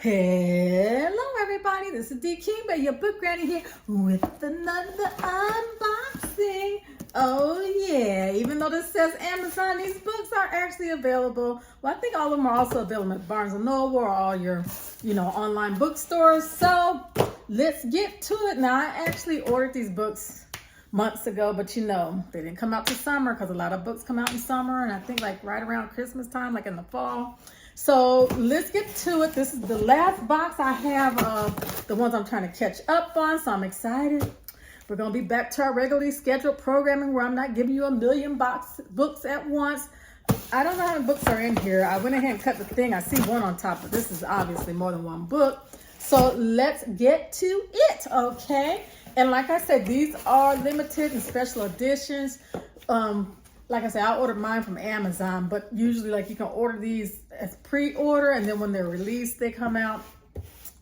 Hello everybody, this is Jikiemi, your book granny here with another unboxing. Oh yeah, even though this says Amazon, these books are actually available. Well, I think all of them are also available at Barnes & Noble or all your, online bookstores. So let's get to it. Now, I actually ordered these books months ago, but they didn't come out to summer because a lot of books come out in summer, and I think like right around Christmas time, like in the fall. So let's get to it. This is the last box I have of the ones I'm trying to catch up on, so I'm excited. We're going to be back to our regularly scheduled programming where I'm not giving you a million books at once. I don't know how many books are in here. I went ahead and cut the thing. I see one on top, but this is obviously more than one book. So let's get to it, okay? And like I said, these are limited and special editions. Like I said, I ordered mine from Amazon, but usually like you can order these as pre-order, and then when they're released, they come out.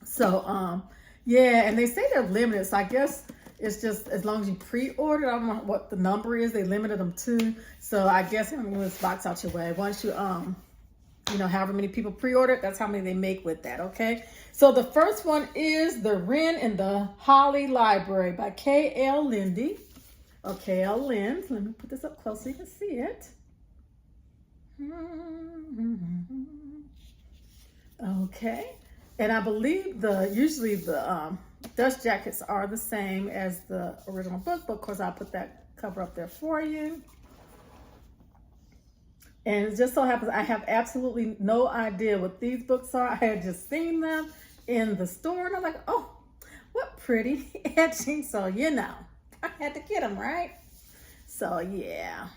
So, yeah, and they say they're limited. So I guess it's just as long as you pre-order. I don't know what the number is. They limited them to. So I guess I'm going to move this box out your way. Once you, however many people pre-order, that's how many they make with that, okay? So the first one is The Wren in the Holly Library by K.L. Lindy. Okay, L. Lynn. Let me put this up close so you can see it. Okay, and I believe usually the dust jackets are the same as the original book, but of course I'll put that cover up there for you. And it just so happens I have absolutely no idea what these books are. I had just seen them in the store, and I'm like, oh, what pretty etching. So I had to get them, right? So yeah,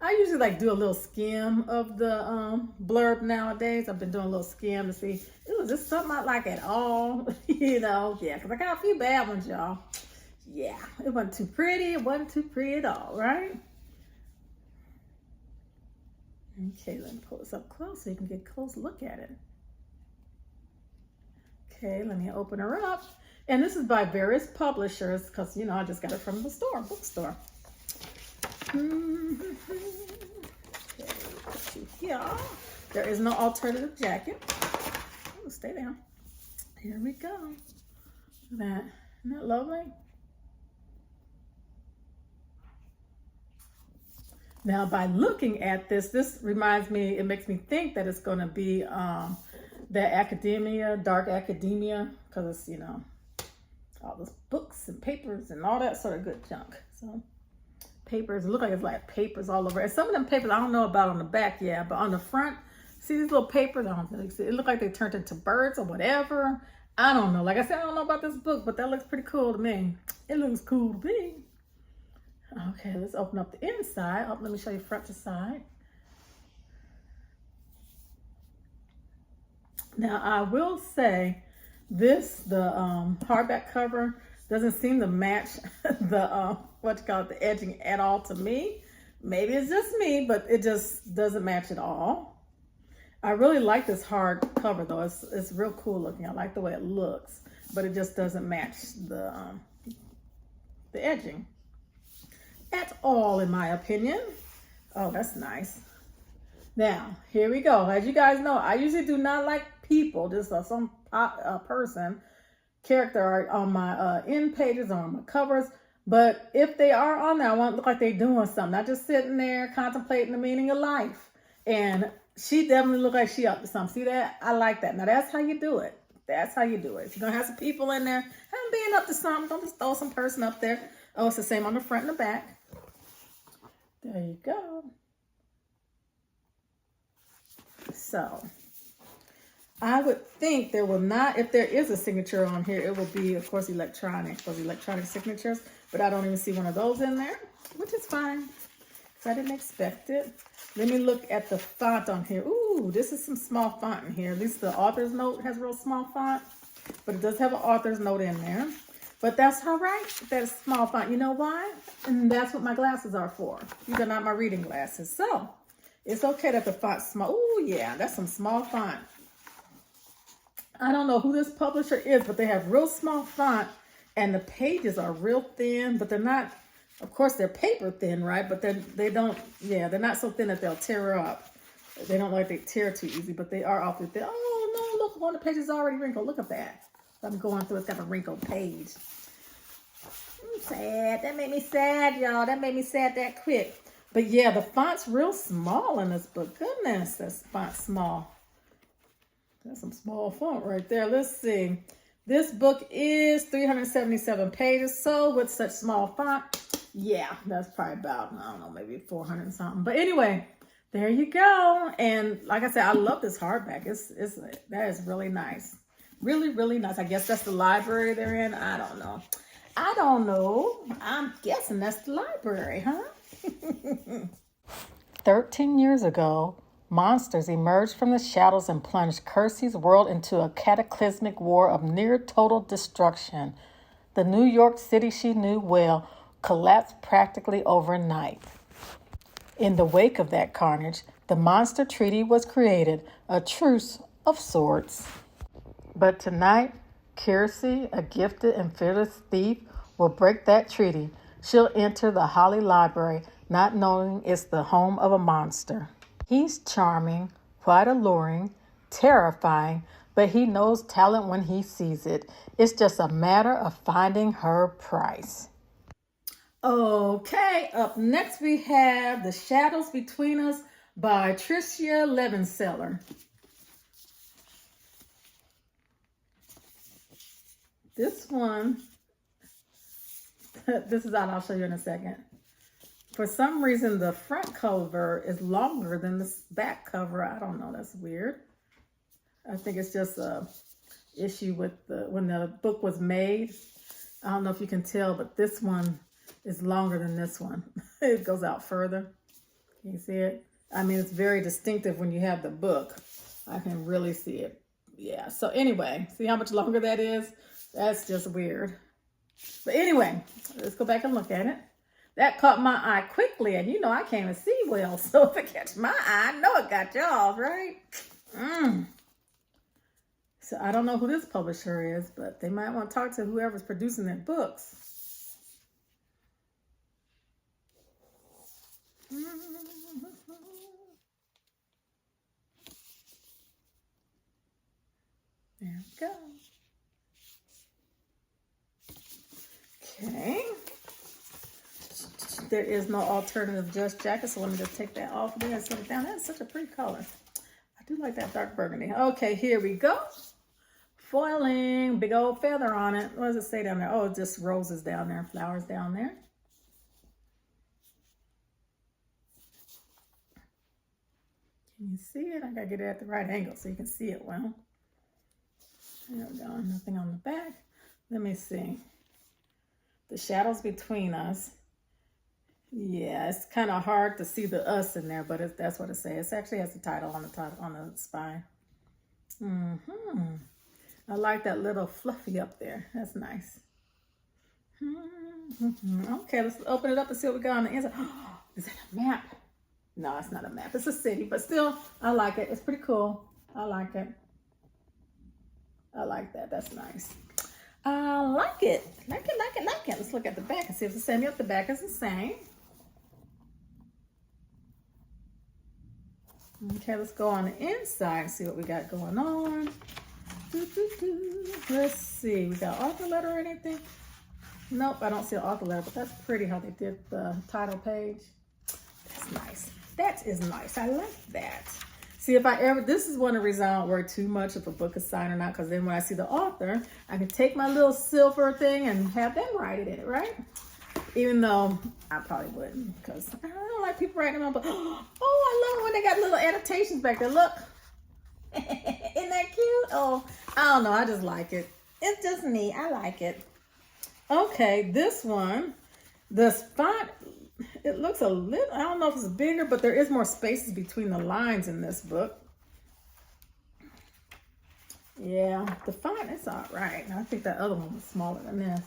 I usually do a little skim of the blurb nowadays. I've been doing a little skim to see, is this something I like at all? Yeah, because I got a few bad ones, y'all. Yeah, it wasn't too pretty. It wasn't too pretty at all, right? Okay, let me pull this up close so you can get a close look at it. Okay, let me open her up. And this is by various publishers because, I just got it from the bookstore. Okay, put you here. There is no alternative jacket. Oh, stay down. Here we go. Look at that. Isn't that lovely? Now, by looking at this reminds me, it makes me think that it's going to be dark academia, because it's, all those books and papers and all that sort of good junk. So papers, it looks like it's like papers all over. And some of them papers I don't know about on the back, yeah, but on the front, see these little papers? I don't know. It look like they turned into birds or whatever. I don't know. Like I said, I don't know about this book, but that looks pretty cool to me. It looks cool to me. Okay, let's open up the inside. Oh, let me show you front to side. Now, I will say the hardback cover doesn't seem to match the the edging at all to me. Maybe it's just me, but it just doesn't match at all. I really like this hard cover though. It's real cool looking. I like the way it looks, but it just doesn't match the edging at all, in my opinion. Oh, that's nice. Now, here we go. As you guys know, I usually do not like people, just some character art on my end pages or on my covers. But if they are on there, I want it to look like they're doing something, not just sitting there contemplating the meaning of life. And she definitely looked like she up to something. See that? I like that. Now, that's how you do it. That's how you do it. If you're going to have some people in there, have them being up to something. Don't just throw some person up there. Oh, it's the same on the front and the back. There you go. So, I would think there will not, if there is a signature on here, it will be, of course, electronic, those electronic signatures, but I don't even see one of those in there, which is fine, because I didn't expect it. Let me look at the font on here. Ooh, this is some small font in here. At least the author's note has real small font, but it does have an author's note in there. But that's all right. That's small font. You know why? And that's what my glasses are for. These are not my reading glasses. So, it's okay that the font's small. Ooh, yeah, that's some small font. I don't know who this publisher is, but they have real small font, and the pages are real thin, but they're not, of course, they're paper thin, right? But they're not so thin that they'll tear up. They don't like they tear too easy, but they are awfully thin. Oh, no, look one of the pages is already wrinkled. Look at that. I'm going through, it's got a wrinkled page. I'm sad. That made me sad, y'all. That made me sad that quick. But yeah, the font's real small in this book. Goodness, this font's small. That's some small font right there. Let's see. This book is 377 pages. So with such small font, yeah, that's probably about, I don't know, maybe 400 and something. But anyway, there you go. And like I said, I love this hardback. That is really nice. Really, really nice. I guess that's the library they're in. I don't know. I'm guessing that's the library, huh? 13 years ago, monsters emerged from the shadows and plunged Kersey's world into a cataclysmic war of near total destruction. The New York City she knew well collapsed practically overnight. In the wake of that carnage, the Monster Treaty was created, a truce of sorts. But tonight, Kersey, a gifted and fearless thief, will break that treaty. She'll enter the Holly Library, not knowing it's the home of a monster. He's charming, quite alluring, terrifying, but he knows talent when he sees it. It's just a matter of finding her price. Okay, up next we have The Shadows Between Us by Tricia Levenseller. This one, this is out, I'll show you in a second. For some reason, the front cover is longer than the back cover. I don't know, that's weird. I think it's just a issue with when the book was made. I don't know if you can tell, but this one is longer than this one. It goes out further. Can you see it? I mean, it's very distinctive when you have the book. I can really see it. Yeah, so anyway, see how much longer that is? That's just weird. But anyway, let's go back and look at it. That caught my eye quickly, and you know I can't even see well, so if it catch my eye, I know it got y'all's, right? So I don't know who this publisher is, but they might want to talk to whoever's producing their books. There we go. Okay. There is no alternative Just Jacket, so let me just take that off there and set it down. That's such a pretty color. I do like that dark burgundy. Okay, here we go. Foiling, big old feather on it. What does it say down there? Oh, just roses down there, flowers down there. Can you see it? I gotta get it at the right angle so you can see it well. There we go, nothing on the back. Let me see. The Shadows Between Us. Yeah, it's kind of hard to see the us in there, but that's what it says. It actually has the title on the spine. I like that little fluffy up there. That's nice. Okay, let's open it up and see what we got on the inside. Is that a map? No, it's not a map. It's a city, but still, I like it. It's pretty cool. I like it. I like that. That's nice. I like it. Like it. Let's look at the back and see if it's the same. Yep, the back is the same. Okay, let's go on the inside and see what we got going on. Let's see. We got author letter or anything? Nope, I don't see an author letter, but that's pretty how they did the title page. That's nice. That is nice. I like that. See, if I ever, this is one of the reasons I don't worry too much if a book is signed or not, because then when I see the author, I can take my little silver thing and have them write it in it, right? Even though I probably wouldn't, because I don't like people writing them on, but oh, I love when they got little annotations back there. Look. Isn't that cute? Oh, I don't know. I just like it. It's just me. I like it. Okay, this one, the font, it looks a little, I don't know if it's bigger, but there is more spaces between the lines in this book. Yeah, the font is all right. I think that other one was smaller than this.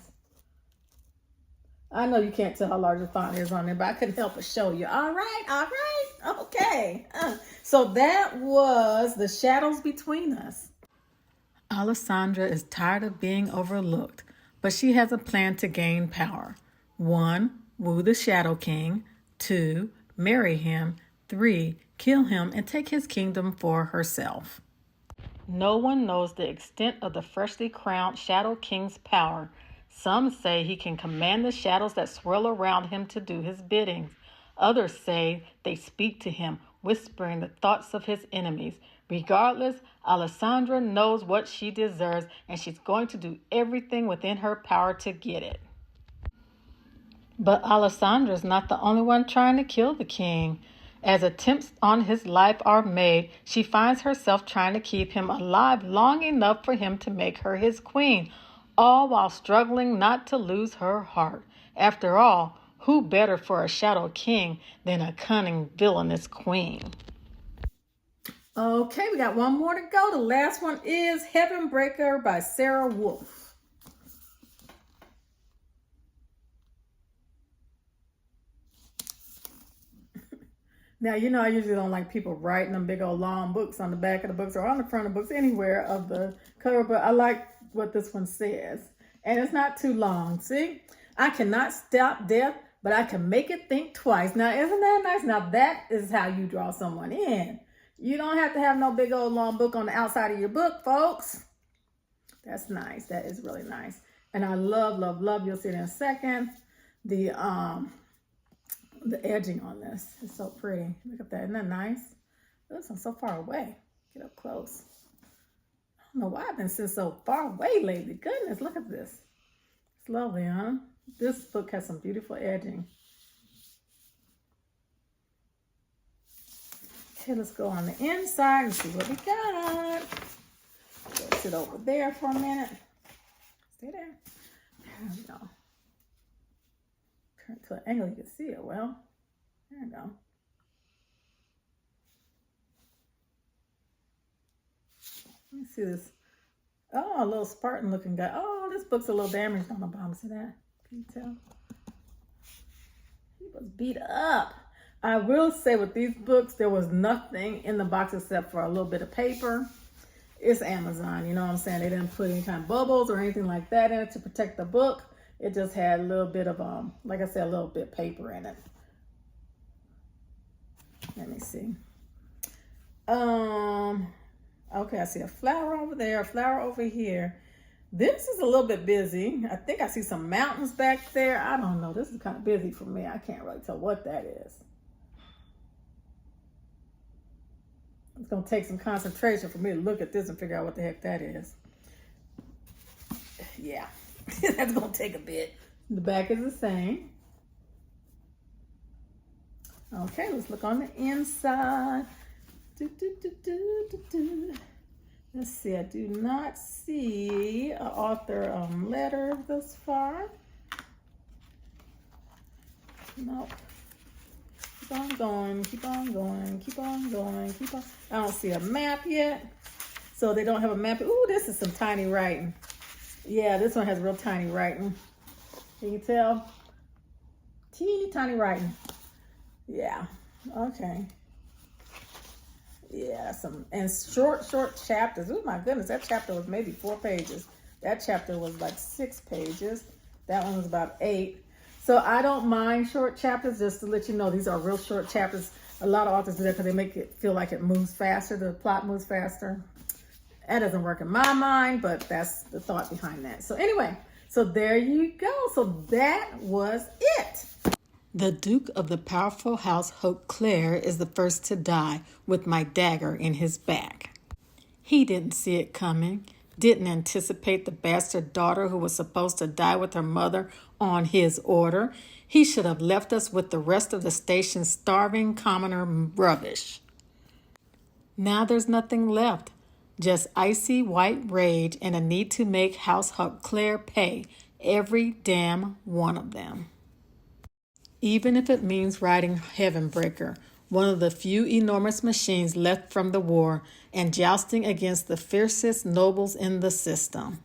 I know you can't tell how large the font is on there, but I couldn't help but show you. All right, okay. So that was The Shadows Between Us. Alessandra is tired of being overlooked, but she has a plan to gain power. 1, woo the Shadow King. 2, marry him. 3, kill him and take his kingdom for herself. No one knows the extent of the freshly crowned Shadow King's power. Some say he can command the shadows that swirl around him to do his bidding. Others say they speak to him, whispering the thoughts of his enemies. Regardless, Alessandra knows what she deserves, and she's going to do everything within her power to get it. But Alessandra's not the only one trying to kill the king. As attempts on his life are made, she finds herself trying to keep him alive long enough for him to make her his queen, all while struggling not to lose her heart. After all, who better for a shadow king than a cunning, villainous queen? Okay, we got one more to go. The last one is Heavenbreaker by Sara Wolf. Now, you know, I usually don't like people writing them big old long books on the back of the books or on the front of the books, anywhere of the cover, but I like what this one says. And it's not too long. See, I cannot stop death, but I can make it think twice. Now, isn't that nice? Now, that is how you draw someone in. You don't have to have no big old long book on the outside of your book, folks. That's nice. That is really nice. And I love, love, love, you'll see it in a second, the edging on this is so pretty. Look at that. Isn't that nice? This one's so far away. Get up close. I don't know why I've been sitting so far away lately. Goodness, look at this. It's lovely, huh? This book has some beautiful edging. Okay, let's go on the inside and see what we got. Go sit over there for a minute. Stay there. There we go. Turn it to an angle you can see it well. There we go. Let me see this. Oh, a little Spartan looking guy. Oh, this book's a little damaged on the bottom. See that? Can you tell? He was beat up. I will say with these books, there was nothing in the box except for a little bit of paper. It's Amazon, you know what I'm saying? They didn't put any kind of bubbles or anything like that in it to protect the book. It just had a little bit of, like I said, a little bit paper in it. Let me see. Okay, I see a flower over there, a flower over here. This is a little bit busy. I think I see some mountains back there. I don't know. This is kind of busy for me. I can't really tell what that is. It's going to take some concentration for me to look at this and figure out what the heck that is. Yeah, that's going to take a bit. The back is the same. Okay, let's look on the inside. Let's see, I do not see an author letter thus far. Nope. Keep on going, keep on going, keep on going, keep on. I don't see a map yet. So they don't have a map. Ooh, this is some tiny writing. Yeah, this one has real tiny writing. Can you tell? Teeny tiny writing. Yeah, okay. Yeah, and short chapters. Oh my goodness, that chapter was maybe 4 pages. That chapter was like 6 pages. That one was about 8. So I don't mind short chapters, just to let you know, these are real short chapters. A lot of authors do that because they make it feel like it moves faster, the plot moves faster. That doesn't work in my mind, but that's the thought behind that. So anyway, so there you go. So that was it. The Duke of the powerful house Haute Claire is the first to die with my dagger in his back. He didn't see it coming, didn't anticipate the bastard daughter who was supposed to die with her mother on his order. He should have left us with the rest of the station's starving commoner rubbish. Now there's nothing left, just icy white rage and a need to make House Haute Claire pay, every damn one of them. Even if it means riding Heavenbreaker, one of the few enormous machines left from the war, and jousting against the fiercest nobles in the system.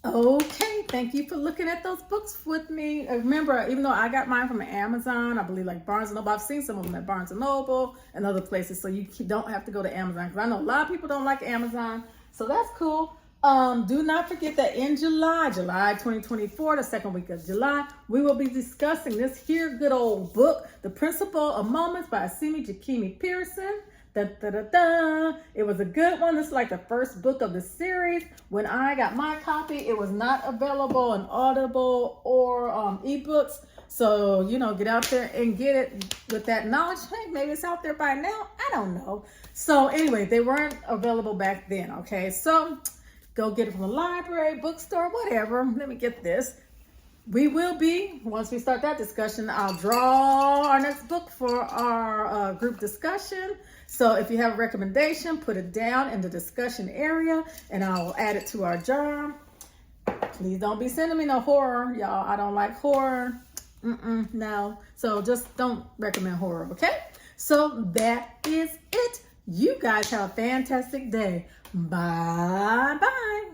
Okay, thank you for looking at those books with me. Remember, even though I got mine from Amazon, I believe like Barnes & Noble, I've seen some of them at Barnes & Noble and other places, so you don't have to go to Amazon, because I know a lot of people don't like Amazon, so that's cool. Do not forget that in July 2024, the second week of July, we will be discussing this here good old book, The Principle of Moments by Esmie Jikiemi-Pearson. Da, da, da, da. It was a good one. This is like the first book of the series. When I got my copy, it was not available in Audible or ebooks. So, you know, get out there and get it with that knowledge. Hey, maybe it's out there by now. I don't know. So anyway, they weren't available back then. Okay, so go get it from the library, bookstore, whatever. Let me get this. We will be, once we start that discussion, I'll draw our next book for our group discussion. So if you have a recommendation, put it down in the discussion area and I'll add it to our jar. Please don't be sending me no horror, y'all. I don't like horror. No. So just don't recommend horror, okay? So that is it. You guys have a fantastic day. Bye-bye.